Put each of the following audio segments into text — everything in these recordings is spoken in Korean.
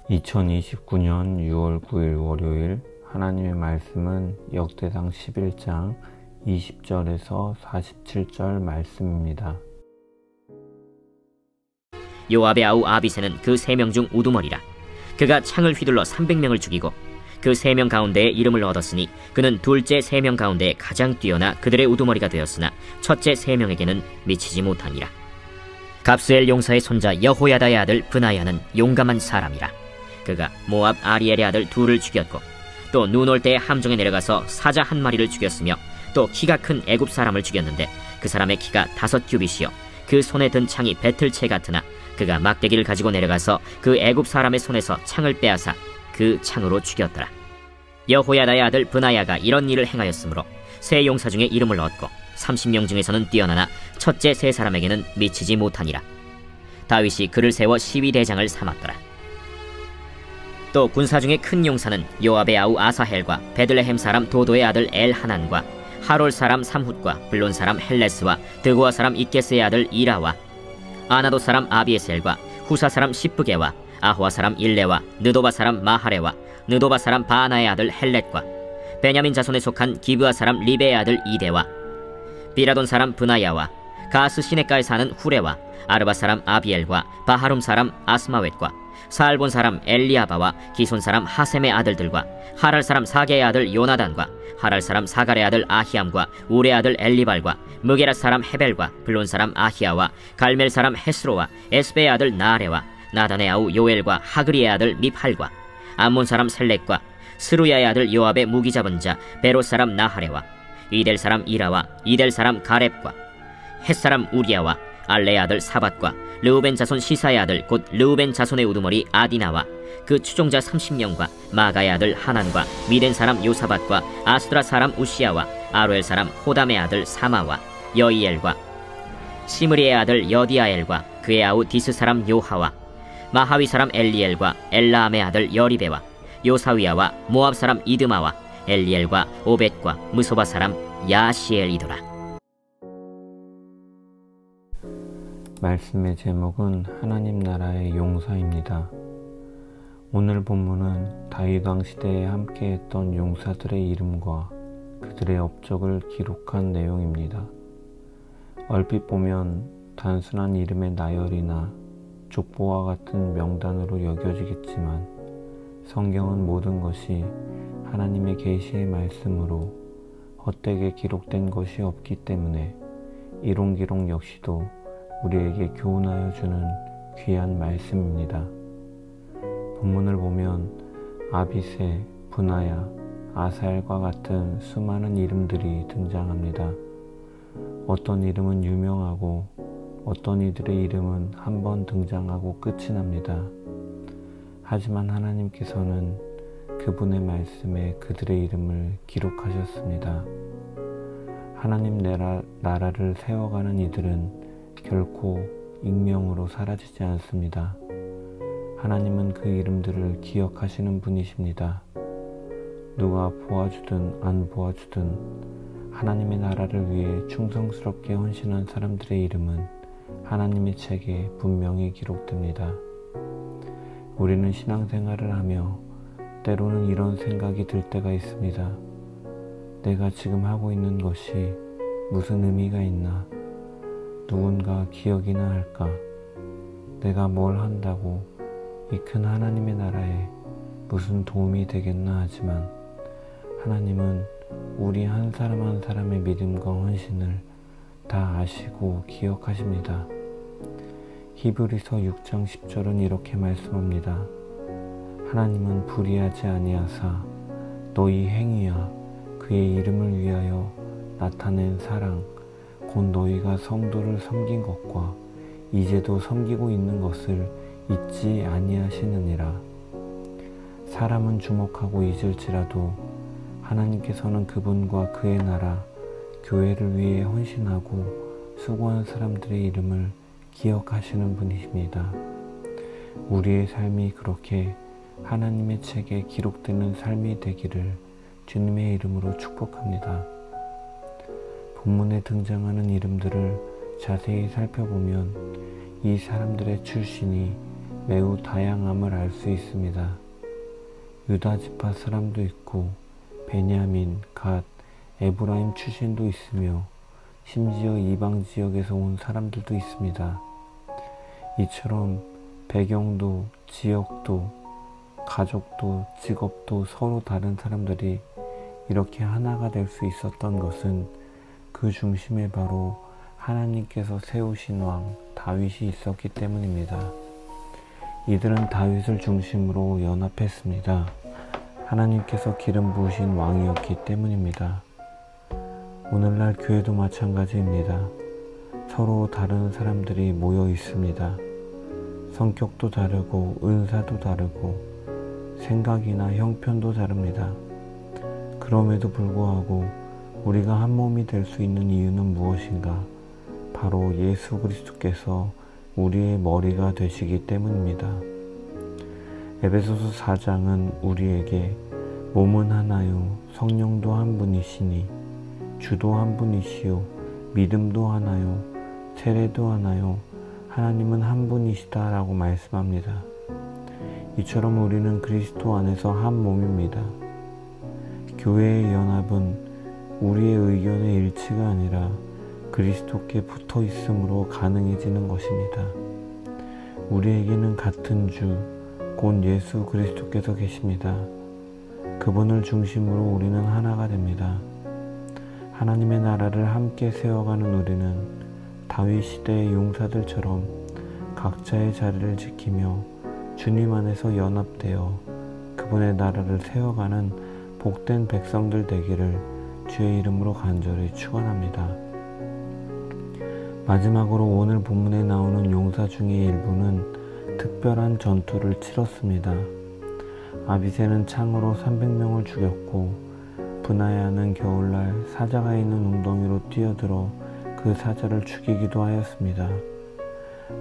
2029년 6월 9일 월요일 하나님의 말씀은 역대상 11장 20절에서 47절 말씀입니다. 요압의 아우 아비새는 그 3명 중 우두머리라. 그가 창을 휘둘러 300명을 죽이고 그 3명 가운데에 이름을 얻었으니 그는 둘째 3명 가운데 가장 뛰어나 그들의 우두머리가 되었으나 첫째 3명에게는 미치지 못하니라. 갑스엘 용사의 손자 여호야다의 아들 브나야는 용감한 사람이라. 그가 모압 아리엘의 아들 둘을 죽였고 또 눈 올 때 함정에 내려가서 사자 한 마리를 죽였으며 또 키가 큰 애굽 사람을 죽였는데 그 사람의 키가 5규빗이요 그 손에 든 창이 배틀채 같으나 그가 막대기를 가지고 내려가서 그 애굽 사람의 손에서 창을 빼앗아 그 창으로 죽였더라. 여호야다의 아들 브나야가 이런 일을 행하였으므로 세 용사 중에 이름을 얻고 30명 중에서는 뛰어나나 첫째 세 사람에게는 미치지 못하니라. 다윗이 그를 세워 시위대장을 삼았더라. 또 군사 중에 큰 용사는 요압의 아우 아사헬과 베들레헴 사람 도도의 아들 엘하난과 하롤 사람 삼훗과 블론 사람 헬레스와 드고아 사람 이게스의 아들 이라와 아나도 사람 아비에셀과 후사 사람 시프게와 아호아 사람 일레와 느도바 사람 마하레와 느도바 사람 바나의 아들 헬렛과 베냐민 자손에 속한 기브아 사람 리베의 아들 이데와 비라돈 사람 브나야와 가스 시네가에 사는 후레와 아르바 사람 아비엘과 바하룸 사람 아스마웻과 사알본 사람 엘리아바와 기손 사람 하셈의 아들들과 하랄 사람 사게의 아들 요나단과 하랄 사람 사갈의 아들 아히암과 우레 아들 엘리발과 무게라 사람 헤벨과 블론 사람 아히야와 갈멜 사람 헤스로와 에스베의 아들 나아레와 나단의 아우 요엘과 하그리의 아들 미팔과 암몬 사람 셀렉과 스루야의 아들 요압의 무기 잡은 자 베롯 사람 나하레와 이델 사람 이라와 이델 사람 가렙과 헷 사람 우리야와 알레의 아들 사밧과 르우벤 자손 시사의 아들 곧 르우벤 자손의 우두머리 아디나와 그 추종자 30명과 마가의 아들 하난과 미덴 사람 요사밧과 아스드라 사람 우시야와 아로엘 사람 호담의 아들 사마와 여이엘과 시므리의 아들 여디아엘과 그의 아우 디스 사람 요하와 마하위 사람 엘리엘과 엘라암의 아들 여리베와 요사위야와 모압 사람 이드마와 엘리엘과 오벳과 무소바 사람 야시엘이더라. 말씀의 제목은 하나님 나라의 용사입니다. 오늘 본문은 다윗 왕 시대에 함께했던 용사들의 이름과 그들의 업적을 기록한 내용입니다. 얼핏 보면 단순한 이름의 나열이나 족보와 같은 명단으로 여겨지겠지만 성경은 모든 것이 하나님의 계시의 말씀으로 헛되게 기록된 것이 없기 때문에 이론 기록 역시도 우리에게 교훈하여 주는 귀한 말씀입니다. 본문을 보면 아비새, 브나야, 아사엘과 같은 수많은 이름들이 등장합니다. 어떤 이름은 유명하고 어떤 이들의 이름은 한 번 등장하고 끝이 납니다. 하지만 하나님께서는 그분의 말씀에 그들의 이름을 기록하셨습니다. 하나님 나라를 세워가는 이들은 결코 익명으로 사라지지 않습니다. 하나님은 그 이름들을 기억하시는 분이십니다. 누가 보아주든 안 보아주든 하나님의 나라를 위해 충성스럽게 헌신한 사람들의 이름은 하나님의 책에 분명히 기록됩니다. 우리는 신앙생활을 하며 때로는 이런 생각이 들 때가 있습니다. 내가 지금 하고 있는 것이 무슨 의미가 있나? 누군가 기억이나 할까? 내가 뭘 한다고 이 큰 하나님의 나라에 무슨 도움이 되겠나 하지만 하나님은 우리 한 사람 한 사람의 믿음과 헌신을 다 아시고 기억하십니다. 히브리서 6장 10절은 이렇게 말씀합니다. 하나님은 불의하지 아니하사 너희 행위야 그의 이름을 위하여 나타낸 사랑 곧 너희가 성도를 섬긴 것과 이제도 섬기고 있는 것을 잊지 아니하시느니라. 사람은 주목하고 잊을지라도 하나님께서는 그분과 그의 나라, 교회를 위해 헌신하고 수고한 사람들의 이름을 기억하시는 분이십니다. 우리의 삶이 그렇게 하나님의 책에 기록되는 삶이 되기를 주님의 이름으로 축복합니다. 본문에 등장하는 이름들을 자세히 살펴보면 이 사람들의 출신이 매우 다양함을 알 수 있습니다. 유다 지파 사람도 있고 베냐민, 갓, 에브라임 출신도 있으며 심지어 이방 지역에서 온 사람들도 있습니다. 이처럼 배경도, 지역도, 가족도, 직업도 서로 다른 사람들이 이렇게 하나가 될 수 있었던 것은 그 중심에 바로 하나님께서 세우신 왕 다윗이 있었기 때문입니다. 이들은 다윗을 중심으로 연합했습니다. 하나님께서 기름 부으신 왕이었기 때문입니다. 오늘날 교회도 마찬가지입니다. 서로 다른 사람들이 모여 있습니다. 성격도 다르고 은사도 다르고 생각이나 형편도 다릅니다. 그럼에도 불구하고 우리가 한 몸이 될 수 있는 이유는 무엇인가? 바로 예수 그리스도께서 우리의 머리가 되시기 때문입니다. 에베소서 4장은 우리에게 몸은 하나요, 성령도 한 분이시니, 주도 한 분이시요, 믿음도 하나요, 세례도 하나요, 하나님은 한 분이시다 라고 말씀합니다. 이처럼 우리는 그리스도 안에서 한 몸입니다. 교회의 연합은 우리의 의견의 일치가 아니라 그리스도께 붙어 있음으로 가능해지는 것입니다. 우리에게는 같은 주, 곧 예수 그리스도께서 계십니다. 그분을 중심으로 우리는 하나가 됩니다. 하나님의 나라를 함께 세워가는 우리는 다윗 시대의 용사들처럼 각자의 자리를 지키며 주님 안에서 연합되어 그분의 나라를 세워가는 복된 백성들 되기를 주의 이름으로 간절히 축원합니다. 마지막으로 오늘 본문에 나오는 용사 중의 일부는 특별한 전투를 치렀습니다. 아비새는 창으로 300명을 죽였고 브나야는 겨울날 사자가 있는 웅덩이로 뛰어들어 그 사자를 죽이기도 하였습니다.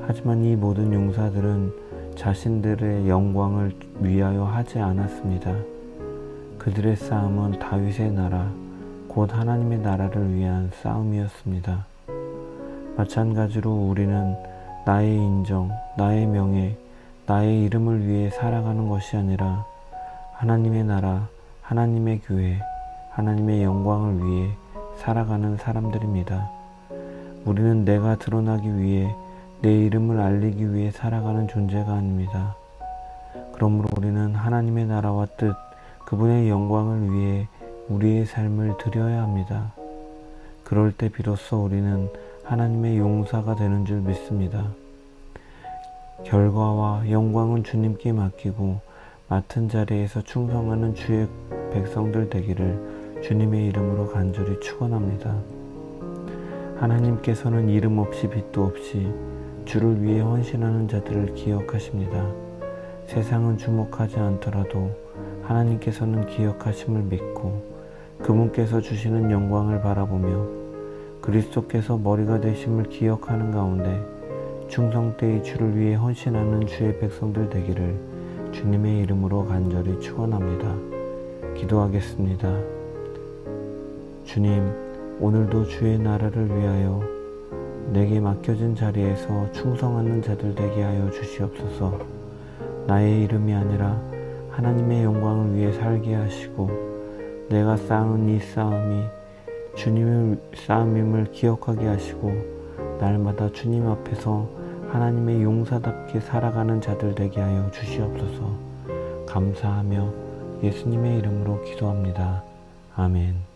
하지만 이 모든 용사들은 자신들의 영광을 위하여 하지 않았습니다. 그들의 싸움은 다윗의 나라, 곧 하나님의 나라를 위한 싸움이었습니다. 마찬가지로 우리는 나의 인정, 나의 명예, 나의 이름을 위해 살아가는 것이 아니라 하나님의 나라, 하나님의 교회, 하나님의 영광을 위해 살아가는 사람들입니다. 우리는 내가 드러나기 위해 내 이름을 알리기 위해 살아가는 존재가 아닙니다. 그러므로 우리는 하나님의 나라와 뜻, 그분의 영광을 위해 우리의 삶을 드려야 합니다. 그럴 때 비로소 우리는 하나님의 용사가 되는 줄 믿습니다. 결과와 영광은 주님께 맡기고 맡은 자리에서 충성하는 주의 백성들 되기를 주님의 이름으로 간절히 축원합니다. 하나님께서는 이름 없이 빛도 없이 주를 위해 헌신하는 자들을 기억하십니다. 세상은 주목하지 않더라도 하나님께서는 기억하심을 믿고 그분께서 주시는 영광을 바라보며 그리스도께서 머리가 되심을 기억하는 가운데 충성되이 주를 위해 헌신하는 주의 백성들 되기를 주님의 이름으로 간절히 축원합니다. 기도하겠습니다. 주님, 오늘도 주의 나라를 위하여 내게 맡겨진 자리에서 충성하는 자들 되게 하여 주시옵소서. 나의 이름이 아니라 하나님의 영광을 위해 살게 하시고 내가 쌓은 이 싸움이 주님의 싸움임을 기억하게 하시고 날마다 주님 앞에서 하나님의 용사답게 살아가는 자들 되게 하여 주시옵소서. 감사하며 예수님의 이름으로 기도합니다. 아멘.